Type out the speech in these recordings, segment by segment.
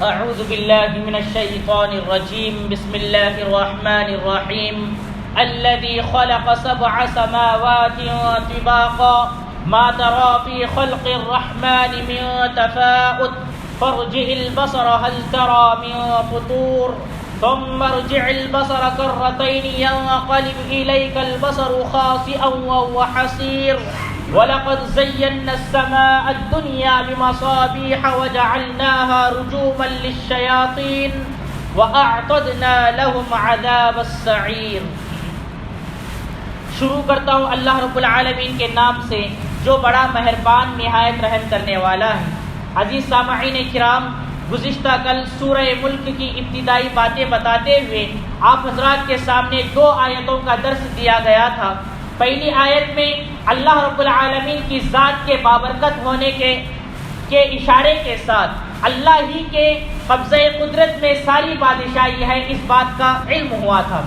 اعوذ باللہ من الشیطان الرجیم بسم اللہ الرحمن الرحیم الذي خلق سبع سماوات طباقا ما ترى في خلق الرحمن من تفاؤت فارجع البصر هل ترى من فطور ثم ارجع البصر كرتين ينقلب إليك البصر خاسئا وهو حسير وَلَقَدْ زَيَّنَّا السَّمَاءَ الدُّنْيَا بِمَصَابِيحَ وَجَعَلْنَاهَا رُجُومًا لِلشَّيَاطِينِ وَأَعْتَدْنَا لَهُمْ عَذَابَ السَّعِيرِ۔ شروع کرتا ہوں اللہ رب العالمین کے نام سے جو بڑا مہربان نہایت رحم کرنے والا ہے۔ عزیز سامعین کرام، گزشتہ کل سورہ ملک کی ابتدائی باتیں بتاتے ہوئے آپ حضرات کے سامنے 2 آیتوں کا درس دیا گیا تھا۔ پہلی آیت میں اللہ رب العالمین کی ذات کے بابرکت ہونے کے اشارے کے ساتھ اللہ ہی کے قبضہ قدرت میں ساری بادشاہی ہے، اس بات کا علم ہوا تھا۔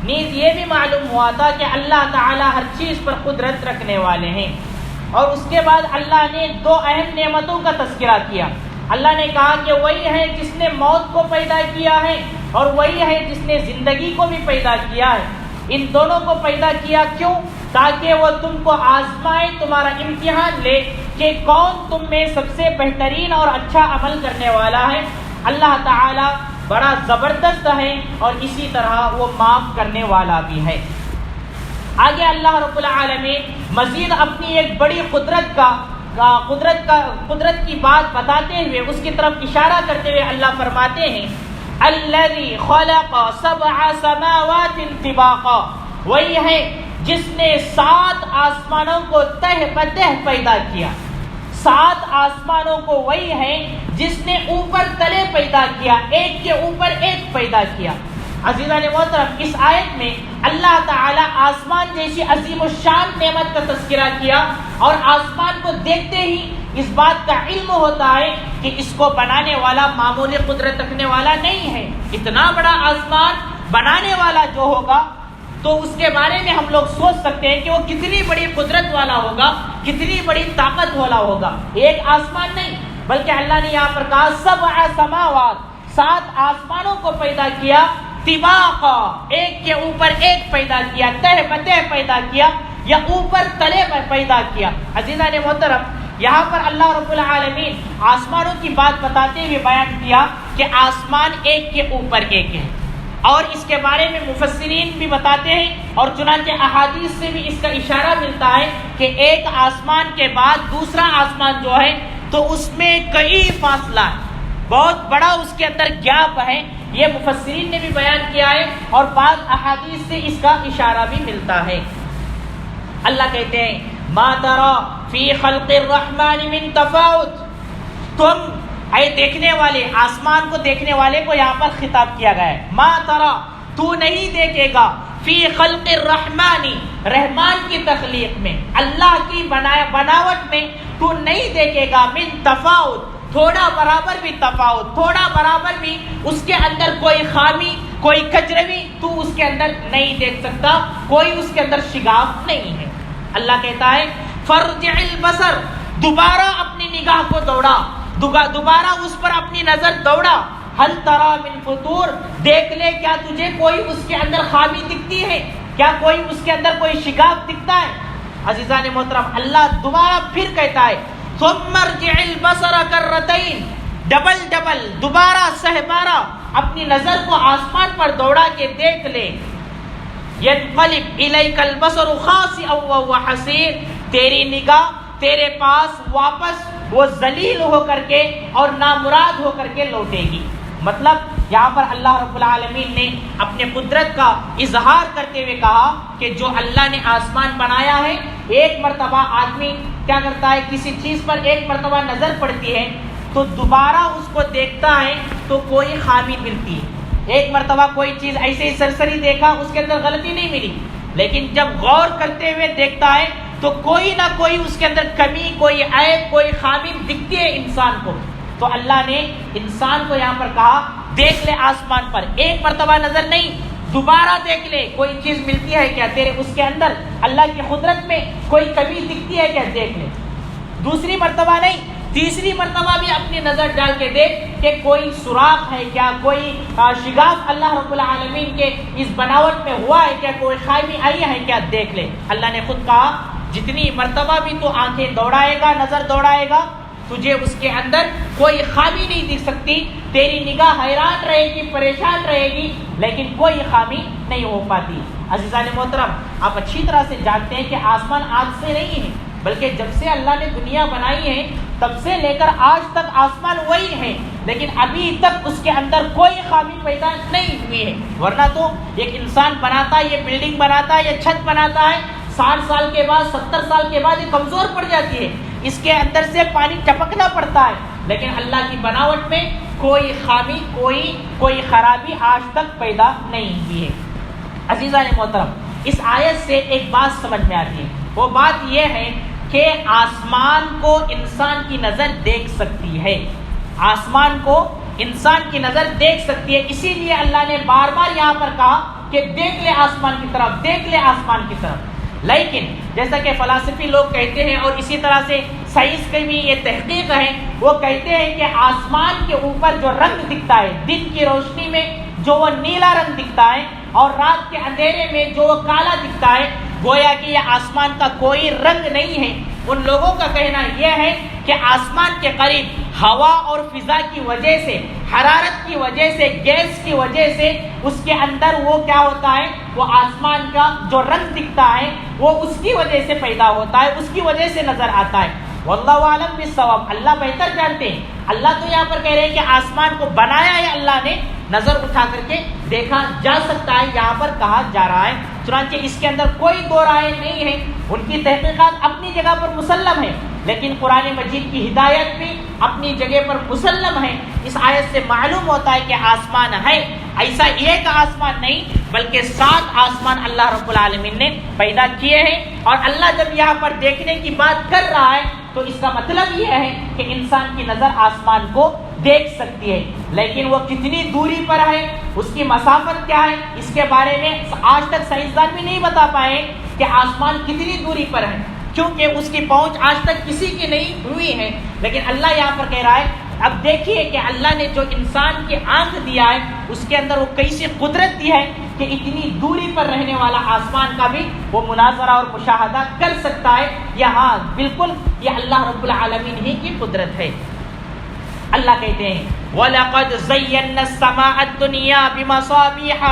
نیز یہ بھی معلوم ہوا تھا کہ اللہ تعالی ہر چیز پر قدرت رکھنے والے ہیں۔ اور اس کے بعد اللہ نے 2 اہم نعمتوں کا تذکرہ کیا۔ اللہ نے کہا کہ وہی ہے جس نے موت کو پیدا کیا ہے اور وہی ہے جس نے زندگی کو بھی پیدا کیا ہے۔ ان دونوں کو پیدا کیا کیوں؟ تاکہ وہ تم کو آزمائے، تمہارا امتحان لے کہ کون تم میں سب سے بہترین اور اچھا عمل کرنے والا ہے۔ اللہ تعالی بڑا زبردست ہے اور اسی طرح وہ معاف کرنے والا بھی ہے۔ آگے اللہ رب العالمین مزید اپنی ایک بڑی قدرت کی بات بتاتے ہوئے اس کی طرف اشارہ کرتے ہوئے اللہ فرماتے ہیں الذی خلق 7 سماوات طباقا، وہی ہے جس نے 7 آسمانوں کو تہ بتہ پیدا کیا۔ 7 آسمانوں کو وہی ہے جس نے اوپر تلے پیدا کیا، ایک کے اوپر ایک پیدا کیا۔ عزیزان محترم، اس آیت میں اللہ تعالی آسمان جیسی عظیم الشان نعمت کا تذکرہ کیا، اور آسمان کو دیکھتے ہی اس بات کا علم ہوتا ہے کہ اس کو بنانے والا معمولی قدرت رکھنے والا نہیں ہے۔ اتنا بڑا آسمان بنانے والا جو ہوگا تو اس کے بارے میں ہم لوگ سوچ سکتے ہیں کہ وہ کتنی بڑی قدرت والا ہوگا، کتنی بڑی طاقت والا ہوگا۔ ایک آسمان نہیں بلکہ اللہ نے یہاں پر کہا 7 سماوات، 7 آسمانوں کو پیدا کیا، طباقا، ایک کے اوپر ایک پیدا کیا، تہ بتہ پیدا کیا یا اوپر تلے پر پیدا کیا۔ عزیزان محترم، یہاں پر اللہ رب العالمین آسمانوں کی بات بتاتے ہوئے بیان کیا کہ آسمان ایک کے اوپر ایک ہے، اور اس کے بارے میں مفسرین بھی بتاتے ہیں اور چنانچہ احادیث سے بھی اس کا اشارہ ملتا ہے کہ ایک آسمان کے بعد دوسرا آسمان جو ہے تو اس میں کئی فاصلہ ہے، بہت بڑا اس کے اندر گیپ ہے۔ یہ مفسرین نے بھی بیان کیا ہے اور بعض احادیث سے اس کا اشارہ بھی ملتا ہے۔ اللہ کہتے ہیں ما ترى فی خلق الرحمن من تفاوت، تم اے دیکھنے والے، آسمان کو دیکھنے والے کو یہاں پر خطاب کیا گیا ہے۔ ما ترى، تو نہیں دیکھے گا، فی خلق الرحمن، رحمان کی تخلیق میں، اللہ کی بناوٹ میں تو نہیں دیکھے گا، من تفاوت، تھوڑا برابر بھی تفاوت، تھوڑا برابر بھی اس کے اندر کوئی خامی، کوئی کجروی تو اس کے اندر نہیں دیکھ سکتا، کوئی اس کے اندر شگاف نہیں ہے۔ اللہ کہتا ہے فرجع البصر، دوبارہ اپنی نگاہ کو دوڑا، دوبارہ اس پر اپنی نظر دوڑا، ہل تری من فطور، دیکھ لے کیا تجھے کوئی اس کے اندر خامی دکھتی ہے، کیا کوئی اس کے اندر کوئی شگاف دکھتا ہے۔ عزیزان محترم، اللہ دوبارہ پھر کہتا ہے ثم ارجع البصر کرتین، ڈبل دوبارہ سہبارہ اپنی نظر کو آسمان پر دوڑا کے دیکھ لے، ینقلب الیک البصر خاسئا وهو حسیر، تیری نگاہ تیرے پاس واپس وہ ذلیل ہو کر کے اور نامراد ہو کر کے لوٹے گی۔ مطلب یہاں پر اللہ رب العالمین نے اپنے قدرت کا اظہار کرتے ہوئے کہا کہ جو اللہ نے آسمان بنایا ہے، ایک مرتبہ آدمی کیا کرتا ہے، کسی چیز پر ایک مرتبہ نظر پڑتی ہے تو دوبارہ اس کو دیکھتا ہے تو کوئی خامی ملتی ہے۔ ایک مرتبہ کوئی چیز ایسے ہی سرسری دیکھا، اس کے اندر غلطی نہیں ملی، لیکن جب غور کرتے ہوئے دیکھتا ہے تو کوئی نہ کوئی اس کے اندر کمی، کوئی عیب، کوئی خامی دکھتی ہے انسان کو۔ تو اللہ نے انسان کو یہاں پر کہا دیکھ لے آسمان پر، ایک مرتبہ نظر نہیں، دوبارہ دیکھ لے، کوئی چیز ملتی ہے کیا تیرے اس کے اندر، اللہ کی قدرت میں کوئی کمی دکھتی ہے کیا، دیکھ لے۔ دوسری مرتبہ نہیں، تیسری مرتبہ بھی اپنی نظر ڈال کے دیکھ کہ کوئی سوراخ ہے کیا، کوئی شگاف اللہ رب العالمین کے اس بناوٹ میں ہوا ہے کیا، کوئی خامی آئی ہے کیا، دیکھ لے۔ اللہ نے خود کہا جتنی مرتبہ بھی تو آنکھیں دوڑائے گا، نظر دوڑائے گا، تجھے اس کے اندر کوئی خامی نہیں دکھ سکتی، تیری نگاہ حیران رہے گی، پریشان رہے گی، لیکن کوئی خامی نہیں ہو پاتی۔ عزیزان محترم، آپ اچھی طرح سے جانتے ہیں کہ آسمان آج سے نہیں ہے، بلکہ جب سے اللہ نے دنیا بنائی ہے تب سے لے کر آج تک آسمان وہی ہے، لیکن ابھی تک اس کے اندر کوئی خامی پیدا نہیں ہوئی ہے۔ ورنہ تو ایک انسان بناتا ہے، یہ بلڈنگ بناتا ہے، یہ چھت بناتا ہے، 60 سال کے بعد 70 سال کے بعد یہ کمزور پڑ جاتی ہے، اس کے اندر سے پانی ٹپکنا پڑتا ہے، لیکن اللہ کی بناوٹ میں کوئی خامی، کوئی خرابی آج تک پیدا نہیں ہوئی ہے۔ عزیزان محترم، اس آیت سے ایک بات سمجھ میں آتی ہے، وہ بات یہ ہے کہ آسمان کو انسان کی نظر دیکھ سکتی ہے، آسمان کو انسان کی نظر دیکھ سکتی ہے، اسی لیے اللہ نے بار بار یہاں پر کہا کہ دیکھ لے آسمان کی طرف، دیکھ لے آسمان کی طرف۔ لیکن جیسا کہ فلسفی لوگ کہتے ہیں اور اسی طرح سے سائنس کی بھی یہ تحقیق ہے، وہ کہتے ہیں کہ آسمان کے اوپر جو رنگ دکھتا ہے، دن کی روشنی میں جو وہ نیلا رنگ دکھتا ہے اور رات کے اندھیرے میں جو وہ کالا دکھتا ہے، گویا کہ یہ آسمان کا کوئی رنگ نہیں ہے۔ ان لوگوں کا کہنا یہ ہے کہ آسمان کے قریب ہوا اور فضا کی وجہ سے، حرارت کی وجہ سے، گیس کی وجہ سے اس کے اندر وہ کیا ہوتا ہے، وہ آسمان کا جو رنگ دکھتا ہے وہ اس کی وجہ سے پیدا ہوتا ہے، اس کی وجہ سے نظر آتا ہے۔ واللہ عالم بالصواب، اللہ بہتر جانتے ہیں۔ اللہ تو یہاں پر کہہ رہے ہیں کہ آسمان کو بنایا ہے اللہ نے، نظر اٹھا کر کے دیکھا جا سکتا ہے، یہاں پر کہا جا رہا ہے۔ چنانچہ اس کے اندر کوئی دو رائے نہیں ہے، ان کی تحقیقات اپنی جگہ پر مسلم ہے، لیکن قرآن مجید کی ہدایت بھی اپنی جگہ پر مسلم ہے۔ اس آیت سے معلوم ہوتا ہے کہ آسمان ہے، ایسا ایک آسمان نہیں بلکہ 7 آسمان اللہ رب العالمین نے پیدا کیے ہیں۔ اور اللہ جب یہاں پر دیکھنے کی بات کر رہا ہے تو اس کا مطلب یہ ہے کہ انسان کی نظر آسمان کو دیکھ سکتی ہے، لیکن وہ کتنی دوری پر ہے، اس کی مسافت کیا ہے، اس کے بارے میں آج تک سائنسدان بھی نہیں بتا پائے کہ آسمان کتنی دوری پر ہے، کیونکہ اس کی پہنچ آج تک کسی کی نہیں ہوئی ہے۔ لیکن اللہ یہاں پر کہہ رہا ہے، اب دیکھیے کہ اللہ نے جو انسان کی آنکھ دیا ہے اس کے اندر وہ کیسی قدرت دی ہے کہ اتنی دوری پر رہنے والا آسمان کا بھی وہ مناظرہ اور مشاہدہ کر سکتا ہے۔ یہاں بالکل یہ اللہ رب العالمین ہی کی قدرت ہے۔ اللہ کہتے ہیں وَلَقَدْ زَيَّنَّا السَّمَاءَ الدُّنْيَا بِمَصَابِيحَ،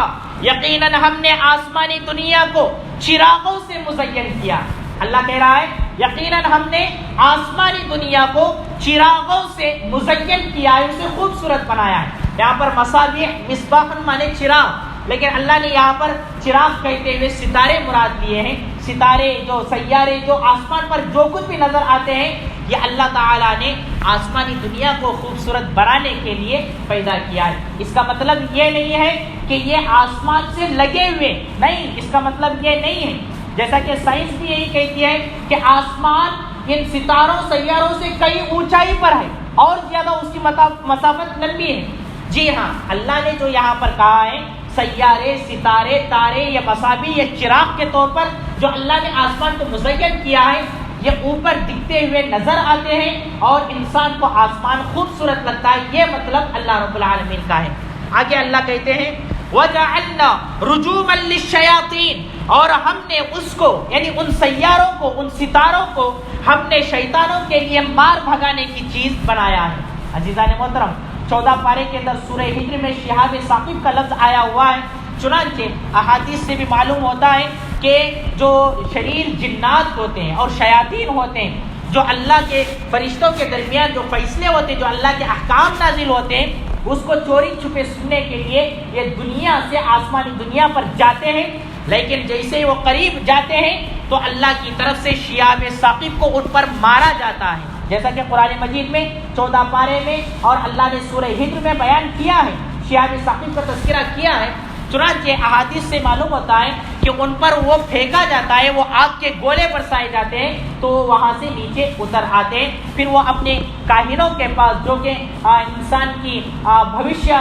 یقیناً ہم نے آسمانی دنیا کو چراغوں سے مزین کیا۔ اللہ کہہ رہا ہے یقیناً ہم نے آسمانی دنیا کو چراغوں سے مزین کیا ہے، اسے خوبصورت بنایا ہے۔ یہاں پر مصابیح، مصباح مانے چراغ، لیکن اللہ نے یہاں پر چراغ کہتے ہوئے ستارے مراد لیے ہیں۔ ستارے، جو سیارے، جو آسمان پر جو کچھ بھی نظر آتے ہیں، یہ اللہ تعالیٰ نے آسمانی دنیا کو خوبصورت بنانے کے لیے پیدا کیا ہے۔ اس کا مطلب یہ نہیں ہے کہ یہ آسمان سے لگے ہوئے، نہیں، اس کا مطلب یہ نہیں ہے۔ جیسا کہ سائنس بھی یہی کہتی ہے کہ آسمان ان ستاروں، سیاروں سے کئی اونچائی پر ہے اور زیادہ اس کی مسافت لمبی ہے۔ جی ہاں، اللہ نے جو یہاں پر کہا ہے سیارے، ستارے، تارے یا مصابیح یا چراغ کے طور پر جو اللہ نے آسمان کو مزین کیا ہے، یہ اوپر دکھتے ہوئے نظر آتے ہیں اور انسان کو آسمان خوبصورت لگتا ہے، یہ مطلب اللہ رب العالمین کا ہے۔ آگے اللہ کہتے ہیں وَجَعَلْنَا رُجُومًا لِلشَّيَاطِينَ، اور ہم نے اس کو، یعنی ان سیاروں کو، ان ستاروں کو ہم نے شیطانوں کے لیے مار بھگانے کی چیز بنایا ہے۔ عزیزان محترم، 14 پارے کے اندر سورہ ہجر میں شہاب ثاقب کا لفظ آیا ہوا ہے۔ چنانچہ احادیث سے بھی معلوم ہوتا ہے کہ جو شریر جنات ہوتے ہیں اور شیاطین ہوتے ہیں، جو اللہ کے فرشتوں کے درمیان جو فیصلے ہوتے ہیں، جو اللہ کے احکام نازل ہوتے ہیں، اس کو چوری چھپے سننے کے لیے یہ دنیا سے آسمانی دنیا پر جاتے ہیں، لیکن جیسے وہ قریب جاتے ہیں تو اللہ کی طرف سے شہاب ثاقب کو ان پر مارا جاتا ہے، جیسا کہ قرآن مجید میں 14 پارے میں اور اللہ نے سورہ ہجر میں بیان کیا ہے، شہاب ثاقب کا تذکرہ کیا ہے۔ چنانچہ احادیث سے معلوم ہوتا ہے کہ ان پر وہ پھینکا جاتا ہے، وہ آگ کے گولے برسائے جاتے ہیں تو وہاں سے نیچے اتر آتے ہیں، پھر وہ اپنے کاہنوں کے پاس جو کہ انسان کی بھوشیہ،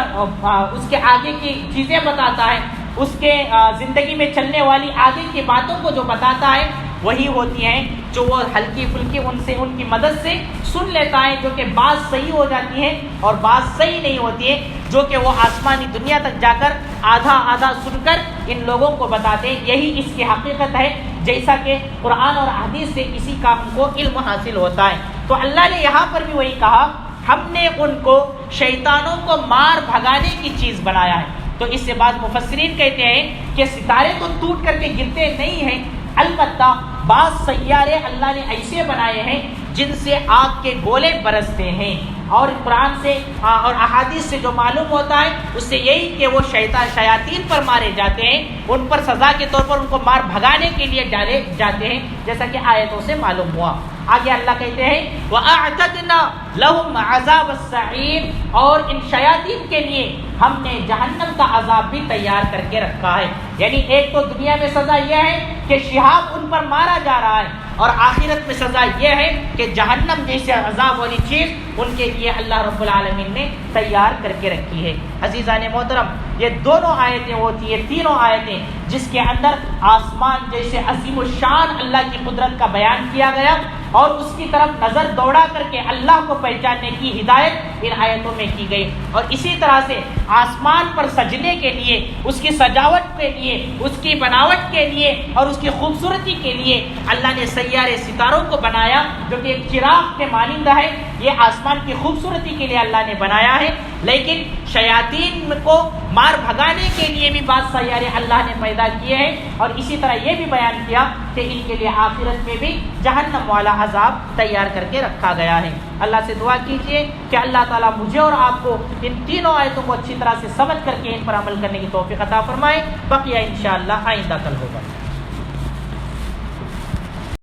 اس کے آگے کی چیزیں بتاتا ہے، اس کے زندگی میں چلنے والی آگے کی باتوں کو جو بتاتا ہے وہی ہوتی ہیں۔ جو وہ ہلکی پھلکی ان کی مدد سے سن لیتا ہے، جو کہ بعض صحیح ہو جاتی ہے اور بعض صحیح نہیں ہوتی ہے، جو کہ وہ آسمانی دنیا تک جا کر آدھا آدھا سن کر ان لوگوں کو بتاتے ہیں۔ یہی اس کی حقیقت ہے، جیسا کہ قرآن اور حدیث سے اسی کا ہم کو علم حاصل ہوتا ہے۔ تو اللہ نے یہاں پر بھی وہی کہا، ہم نے ان کو شیطانوں کو مار بھگانے کی چیز بنایا ہے۔ تو اس سے بعض مفسرین کہتے ہیں کہ ستارے تو ٹوٹ کر کے گرتے نہیں ہیں، البتہ بعض سیارے اللہ نے ایسے بنائے ہیں جن سے آگ کے گولے برستے ہیں، اور قرآن سے اور احادیث سے جو معلوم ہوتا ہے اس سے یہی کہ وہ شیاطین پر مارے جاتے ہیں، ان پر سزا کے طور پر ان کو مار بھگانے کے لیے ڈالے جاتے ہیں، جیسا کہ آیتوں سے معلوم ہوا۔ آگے اللہ کہتے ہیں وَأَعْتَدْنَا لَهُمْ عَذَابَ السَّعِيرِ، اور ان شیاطین کے لیے ہم نے جہنم کا عذاب بھی تیار کر کے رکھا ہے۔ یعنی ایک تو دنیا میں سزا یہ ہے کہ شہاب ان پر مارا جا رہا ہے، اور آخرت میں سزا یہ ہے کہ جہنم جیسے عذاب والی چیز ان کے لیے اللہ رب العالمین نے تیار کر کے رکھی ہے۔ عزیزان محترم، یہ دونوں آیتیں ہوتی ہیں، تینوں آیتیں جس کے اندر آسمان جیسے عظیم الشان اللہ کی قدرت کا بیان کیا گیا، اور اس کی طرف نظر دوڑا کر کے اللہ کو پہچاننے کی ہدایت ان آیتوں میں کی گئی۔ اور اسی طرح سے آسمان پر سجنے کے لیے، اس کی سجاوٹ کے لیے، اس کی بناوٹ کے لیے اور اس کی خوبصورتی کے لیے اللہ نے سیارے ستاروں کو بنایا، جو کہ ایک چراغ کے مانند ہے۔ یہ آسمان کی خوبصورتی کے لیے اللہ نے بنایا ہے، لیکن شیاطین کو مار بھگانے کے لیے بھی بعض سیارے اللہ نے پیدا کیے ہیں، اور اسی طرح یہ بھی بیان کیا کہ ان کے لیے آخرت میں بھی جہنم والا عذاب تیار کر کے رکھا گیا ہے۔ اللہ سے دعا کیجئے کہ اللہ تعالیٰ مجھے اور آپ کو ان تینوں آیتوں کو اچھی طرح سے سمجھ کر کے ان پر عمل کرنے کی توفیق عطا فرمائے۔ بقیہ انشاءاللہ آئندہ کل ہوگا۔